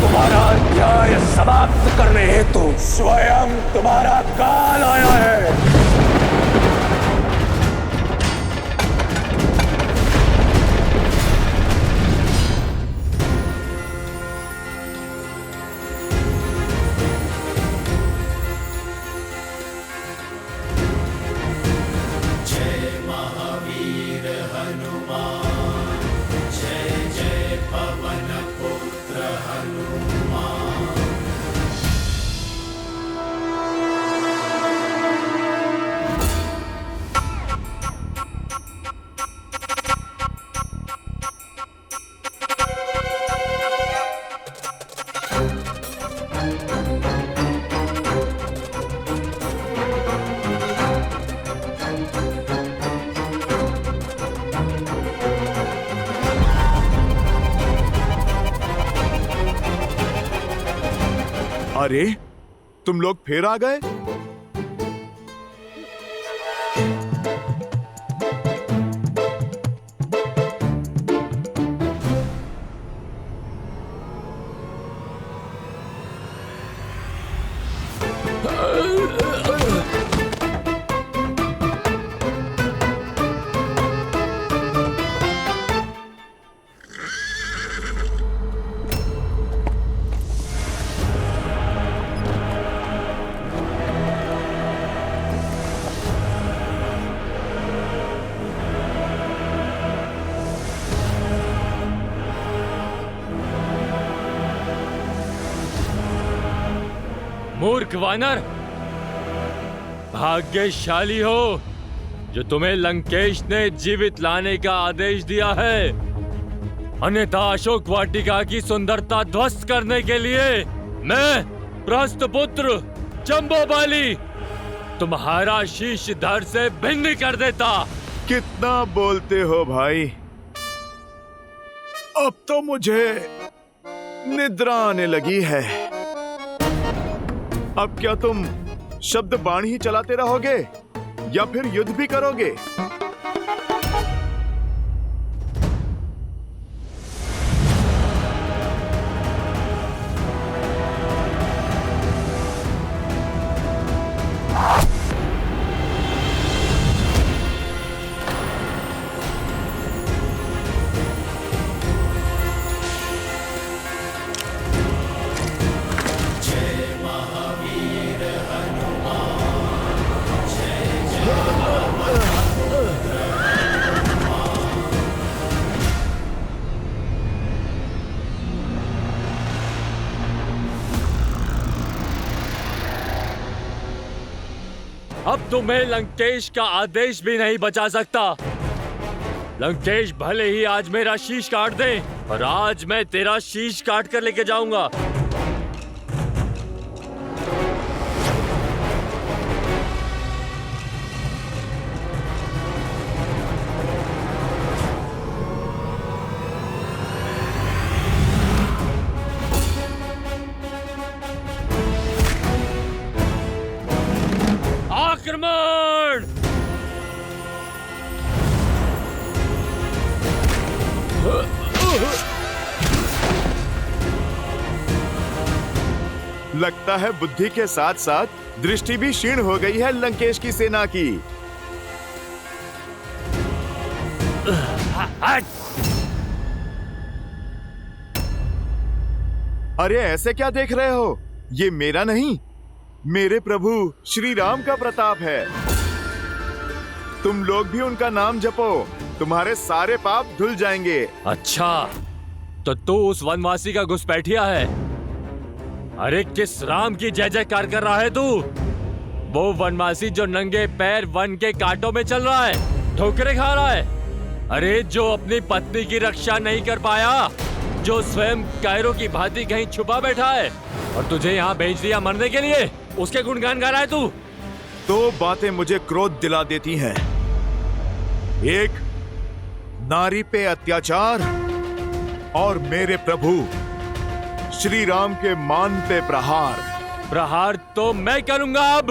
तुम्हारा अन्याय समाप्त करने हेतु स्वयं तुम्हारा काल आया है। अरे, तुम लोग फिर आ गए? मूर्ख वानर, भाग्यशाली हो जो तुम्हें लंकेश ने जीवित लाने का आदेश दिया है, अन्यथा अशोक वाटिका की सुंदरता ध्वस्त करने के लिए मैं प्रस्थपुत्र जम्बोबाली तुम्हारा शीश धड़ से भिन्न कर देता। कितना बोलते हो भाई, अब तो मुझे निद्रा आने लगी है। अब क्या तुम शब्द बाण ही चलाते रहोगे या फिर युद्ध भी करोगे? अब तुम्हें लंकेश का आदेश भी नहीं बचा सकता। लंकेश भले ही आज मेरा शीश काट दे, पर आज मैं तेरा शीश काट कर लेके जाऊंगा। आक्रमण! लगता है बुद्धि के साथ साथ दृष्टि भी क्षीण हो गई है लंकेश की सेना की। अरे ऐसे क्या देख रहे हो? ये मेरा नहीं, मेरे प्रभु श्री राम का प्रताप है। तुम लोग भी उनका नाम जपो, तुम्हारे सारे पाप धुल जाएंगे। अच्छा, तो तू उस वनवासी का घुसपैठिया है? अरे किस राम की जय जयकार कर रहा है तू? वो वनवासी जो नंगे पैर वन के कांटों में चल रहा है, ठोकरे खा रहा है। अरे जो अपनी पत्नी की रक्षा नहीं कर पाया, जो स्वयं कायरों की भांति कहीं छुपा बैठा है और तुझे यहाँ भेज दिया मरने के लिए, उसके गुणगान गा रहा है तू? दो बातें मुझे क्रोध दिला देती हैं। एक, नारी पे अत्याचार, और मेरे प्रभु श्री राम के मान पे प्रहार। प्रहार तो मैं करूंगा अब।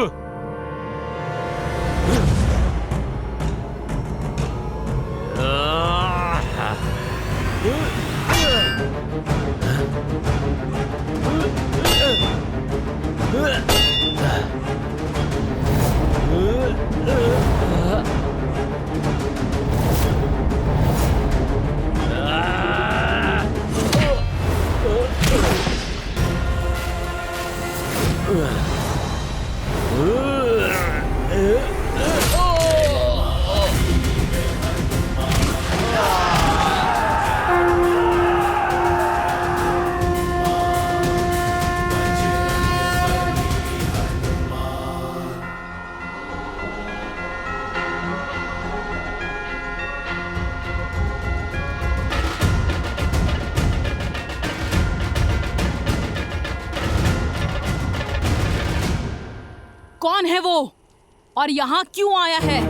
और यहाँ क्यों आया है?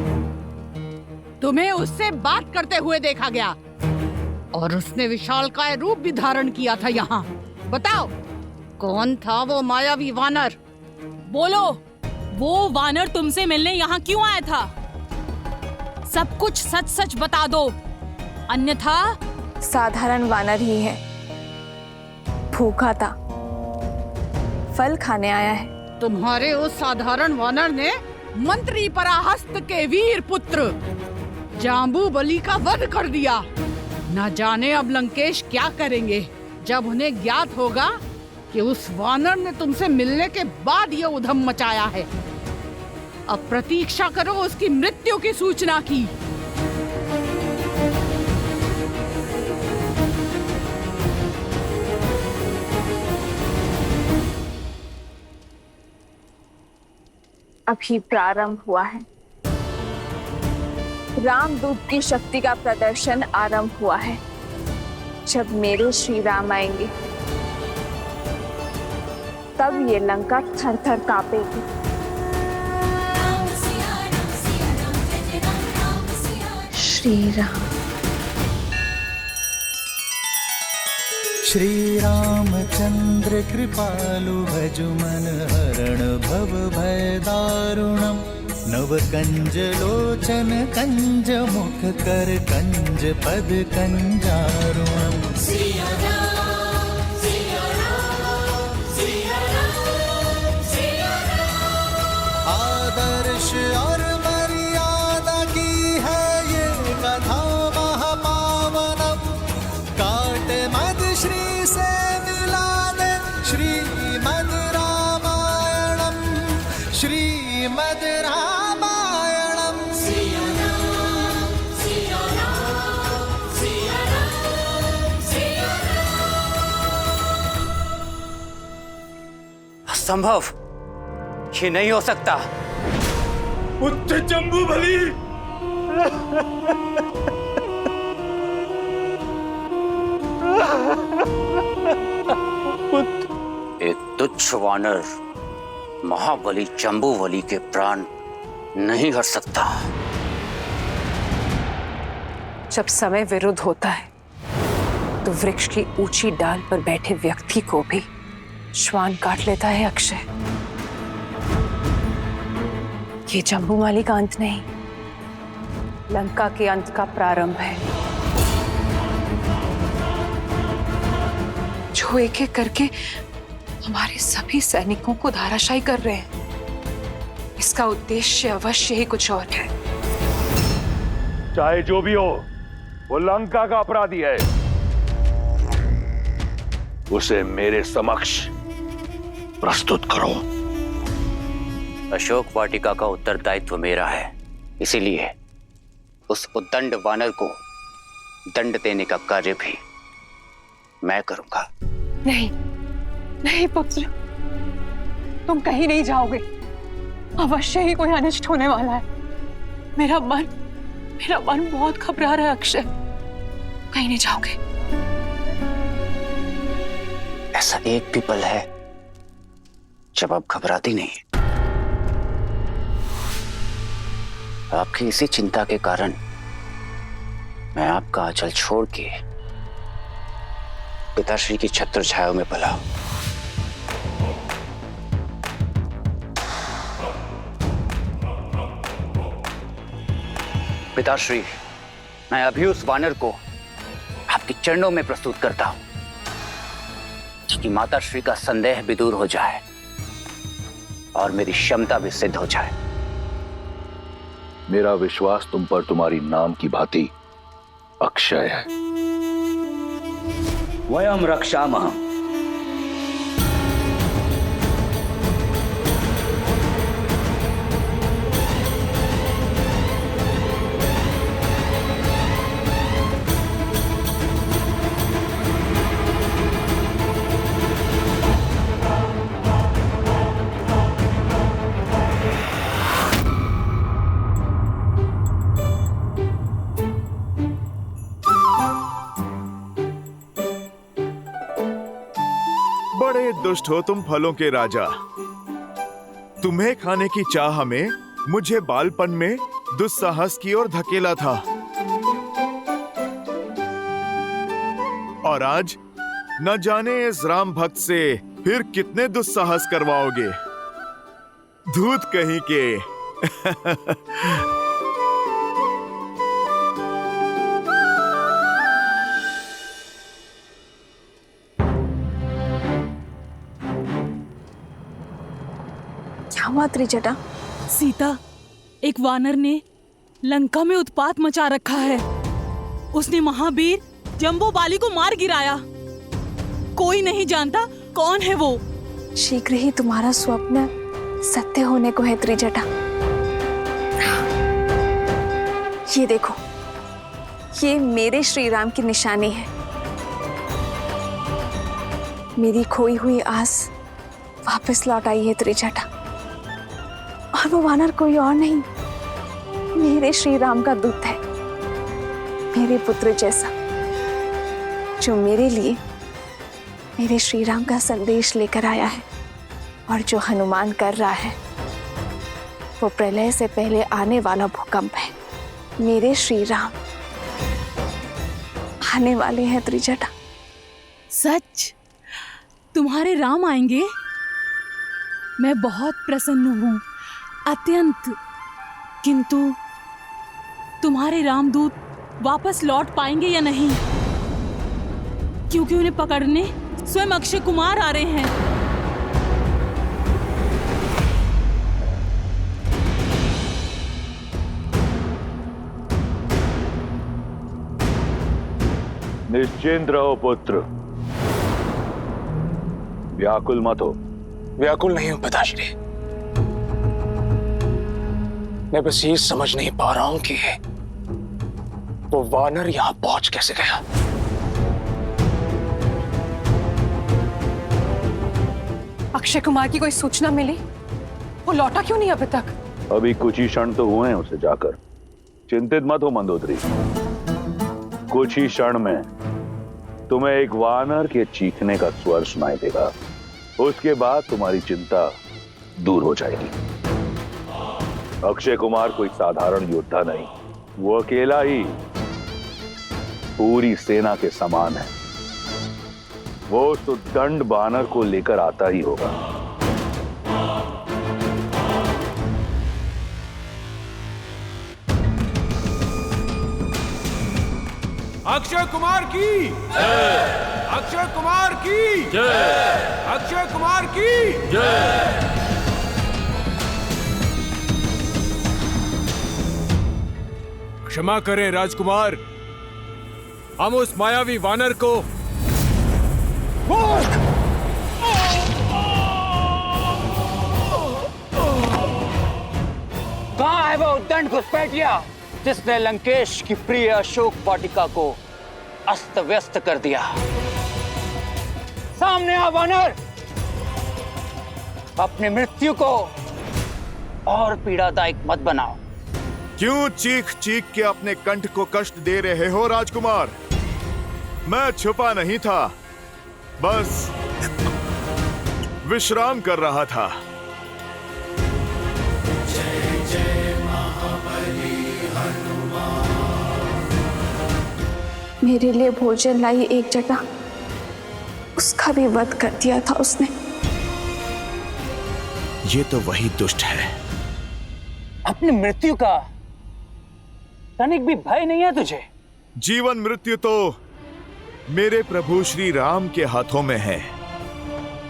तुम्हें उससे बात करते हुए देखा गया और उसने विशालकाय रूप भी धारण किया था यहाँ। बताओ, कौन था वो मायावी वानर? बोलो, वो वानर तुमसे मिलने यहाँ क्यों आया था? सब कुछ सच सच बता दो, अन्यथा। साधारण वानर ही है, भूखा था, फल खाने आया है। तुम्हारे उस साधारण वानर ने मंत्री पराहस्त के वीर पुत्र जाम्बूबली का वध कर दिया। न जाने अब लंकेश क्या करेंगे जब उन्हें ज्ञात होगा कि उस वानर ने तुमसे मिलने के बाद ये उधम मचाया है। अब प्रतीक्षा करो उसकी मृत्यु की सूचना की। अभी प्रारंभ हुआ है। रामदूत की शक्ति का प्रदर्शन आरंभ हुआ है। जब मेरे श्री राम आएंगे तब ये लंका थर थर कांपेगी। श्री राम। श्री रामचंद्र कृपालु भजुमन हरण भव भय दारुणम नव कंज लोचन कंज मुख कर कंज पद कंजारुणम। आदर्श और मर्यादा की है ये कथा महापावनम। काट मद श्री से मिला दे श्रीमद रामायणम। श्रीमद रामायणम। असंभव, ये नहीं हो सकता। पुत्र जम्बूबली, एक तुच्छ वानर महाबली जम्बूबली के प्राण नहीं हर सकता। जब समय विरुद्ध होता है तो वृक्ष की ऊंची डाल पर बैठे व्यक्ति को भी श्वान काट लेता है। अक्षय, ये जम्बूमाली का अंत नहीं, लंका के अंत का प्रारंभ है, जो एक एक करके हमारे सभी सैनिकों को धाराशायी कर रहे हैं। इसका उद्देश्य अवश्य ही कुछ और है। चाहे जो भी हो, वो लंका का अपराधी है। उसे मेरे समक्ष प्रस्तुत करो। अशोक वाटिका का उत्तरदायित्व मेरा है, इसीलिए उस उद्दंड वानर को दंड देने का कार्य भी मैं करूंगा। नहीं नहीं पुत्र, तुम कहीं नहीं जाओगे। अवश्य ही कोई अनिष्ट होने वाला है। मेरा मन बहुत घबरा रहा है अक्षय। कहीं नहीं जाओगे। ऐसा एक भी पल है जब आप घबराती नहीं। आपकी इसी चिंता के कारण मैं आपका आंचल छोड़ के पिताश्री की छत्र छाया में पला। पिताश्री, मैं अभी उस वानर को आपके चरणों में प्रस्तुत करता हूं, ताकि माताश्री का संदेह भी दूर हो जाए और मेरी क्षमता भी सिद्ध हो जाए। मेरा विश्वास तुम पर तुम्हारी नाम की भांति अक्षय है। वयम रक्षामः। बड़े दुष्ट हो तुम फलों के राजा। तुम्हें खाने की चाह में मुझे बालपन में दुस्साहस की ओर धकेला था, और आज न जाने इस राम भक्त से फिर कितने दुस्साहस करवाओगे। धूत कहीं के। क्या हुआ त्रिजटा? सीता, एक वानर ने लंका में उत्पात मचा रखा है। उसने महावीर जम्बूबाली को मार गिराया। कोई नहीं जानता कौन है वो। शीघ्र ही तुम्हारा स्वप्न सत्य होने को है त्रिजटा। ये देखो, ये मेरे श्री राम की निशानी है। मेरी खोई हुई आस वापस लौट आई है त्रिजटा। और वो वानर कोई और नहीं, मेरे श्री राम का दूत है, मेरे पुत्र जैसा, जो मेरे लिए मेरे श्री राम का संदेश लेकर आया है। और जो हनुमान कर रहा है वो प्रलय से पहले आने वाला भूकंप है। मेरे श्री राम आने वाले हैं त्रिजटा। सच? तुम्हारे राम आएंगे? मैं बहुत प्रसन्न हूँ, अत्यंत। किंतु तुम्हारे रामदूत वापस लौट पाएंगे या नहीं? क्योंकि उन्हें पकड़ने स्वयं अक्षय कुमार आ रहे हैं। निश्चिंत रहो पुत्र, व्याकुल मत हो। व्याकुल नहीं हूं पिताश्री, मैं बस ये समझ नहीं पा रहा हूं कि वो वानर यहां पहुंच कैसे गया। अक्षय कुमार की कोई सूचना मिली? वो लौटा क्यों नहीं अभी तक? अभी कुछ ही क्षण तो हुए हैं उसे जाकर। चिंतित मत हो मंदोदरी, कुछ ही क्षण में तुम्हें एक वानर के चीखने का स्वर सुनाई देगा। उसके बाद तुम्हारी चिंता दूर हो जाएगी। अक्षय कुमार कोई साधारण योद्धा नहीं, वो अकेला ही पूरी सेना के समान है। वो तो दंड वानर को लेकर आता ही होगा। अक्षय कुमार की जय! अक्षय कुमार की जय! अक्षय कुमार की जय! क्षमा करें राजकुमार, हम उस मायावी वानर को कहाँ है वो उद्दंड घुसपैठिया जिसने लंकेश की प्रिय अशोक वाटिका को अस्त व्यस्त कर दिया? सामने आ वानर, अपनी मृत्यु को और पीड़ादायक मत बनाओ। क्यों चीख चीख के अपने कंठ को कष्ट दे रहे हो राजकुमार? मैं छुपा नहीं था, बस विश्राम कर रहा था। मेरे लिए भोजन लाई एक जटा, उसका भी वध कर दिया था उसने। ये तो वही दुष्ट है। अपनी मृत्यु का तनिक भी भय नहीं है तुझे? जीवन मृत्यु तो मेरे प्रभु श्री राम के हाथों में है।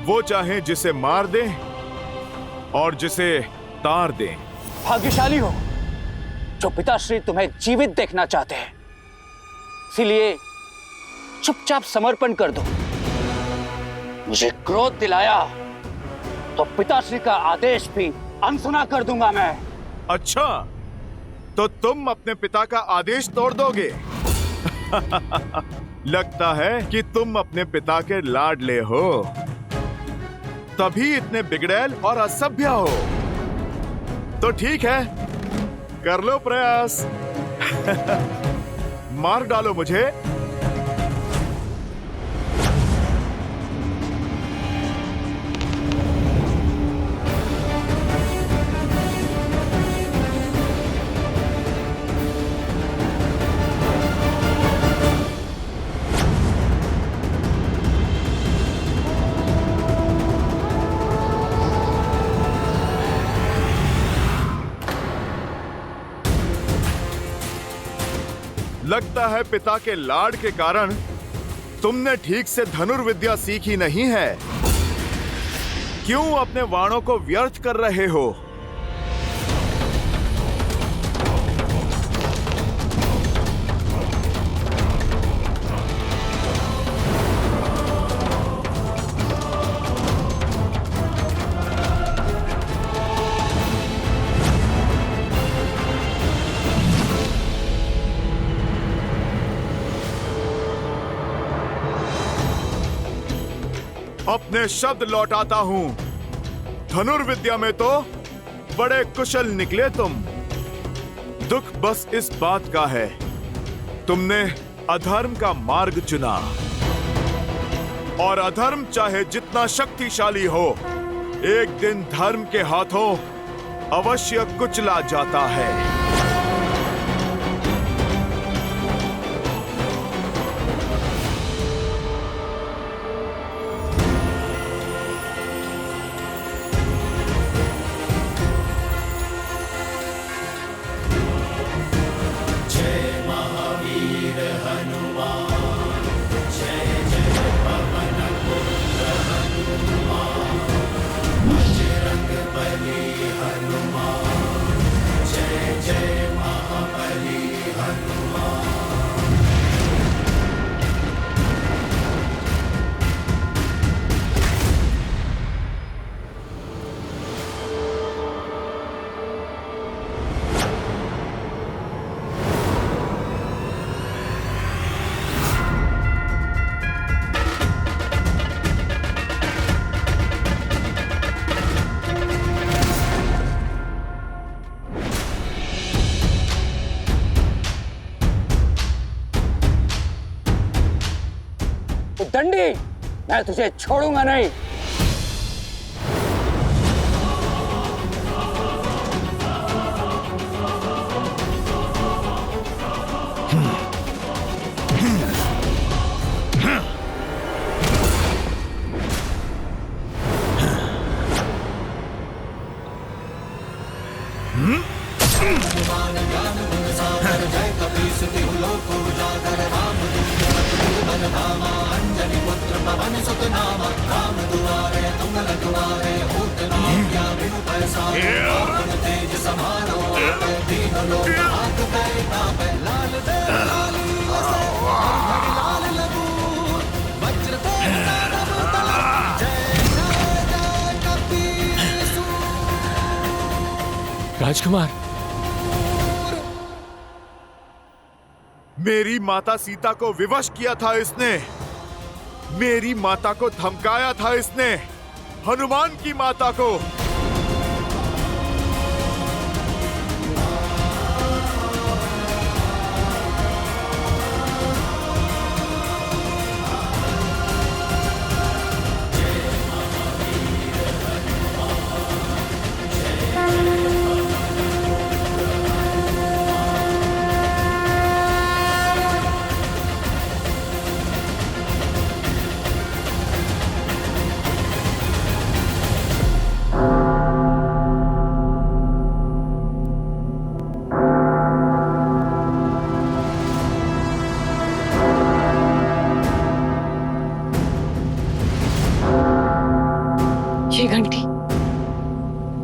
वो चाहे जिसे मार दें और जिसे तार दें। भाग्यशाली हो जो पिताश्री तुम्हें जीवित देखना चाहते हैं, इसीलिए चुपचाप समर्पण कर दो। मुझे क्रोध दिलाया तो पिताश्री का आदेश भी अनसुना कर दूंगा मैं। अच्छा, तो तुम अपने पिता का आदेश तोड़ दोगे? लगता है कि तुम अपने पिता के लाडले हो, तभी इतने बिगड़ैल और असभ्य हो। तो ठीक है, कर लो प्रयास। मार डालो मुझे। लगता है पिता के लाड के कारण तुमने ठीक से धनुर्विद्या सीखी नहीं है। क्यों अपने बाणों को व्यर्थ कर रहे हो? अपने शब्द लौटाता हूं। धनुर्विद्या में तो बड़े कुशल निकले तुम। दुख बस इस बात का है, तुमने अधर्म का मार्ग चुना। और अधर्म चाहे जितना शक्तिशाली हो, एक दिन धर्म के हाथों अवश्य कुचला जाता है। दंडी, मैं तुझे छोड़ूंगा नहीं। राजकुमार, मेरी माता सीता को विवश किया था इसने। मेरी माता को धमकाया था इसने, हनुमान की माता को।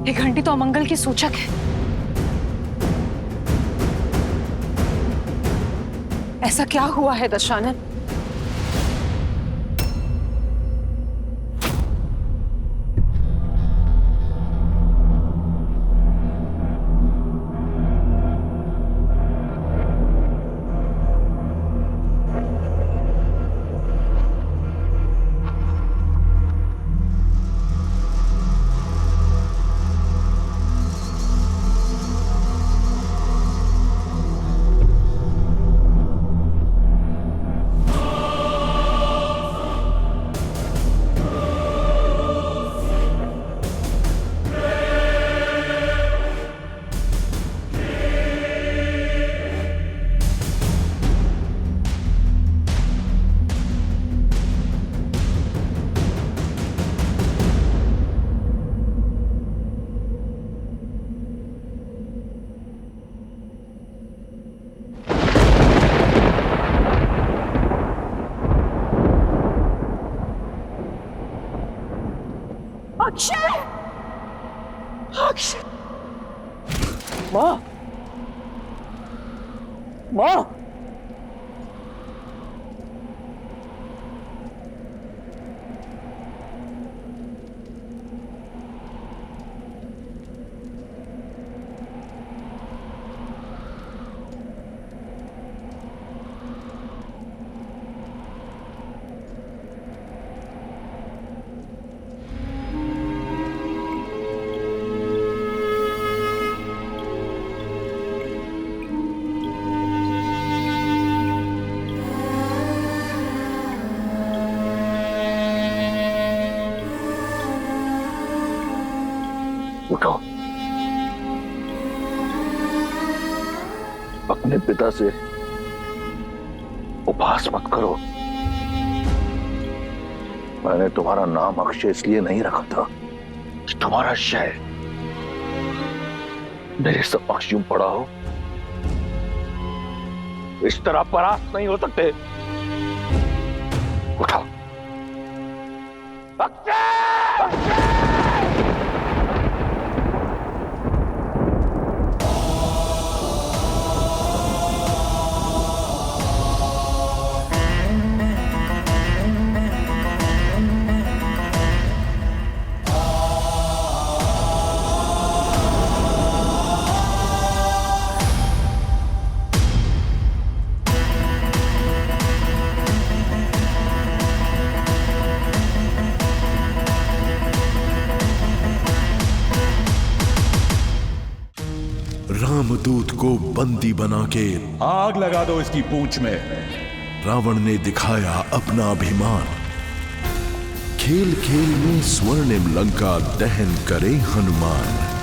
ये घंटी तो अमंगल की सूचक है। ऐसा क्या हुआ है दशानन? माँ, उठो। अपने पिता से उपहास मत करो। मैंने तुम्हारा नाम अक्षय इसलिए नहीं रखा था कि तुम्हारा शय मेरे समक्ष यूं पड़ा हो। इस तरह परास्त नहीं हो सकते। उठो। अक्षय! रामदूत को बंदी बना के आग लगा दो इसकी पूंछ में। रावण ने दिखाया अपना अभिमान। खेल खेल में स्वर्णिम लंका दहन करे हनुमान।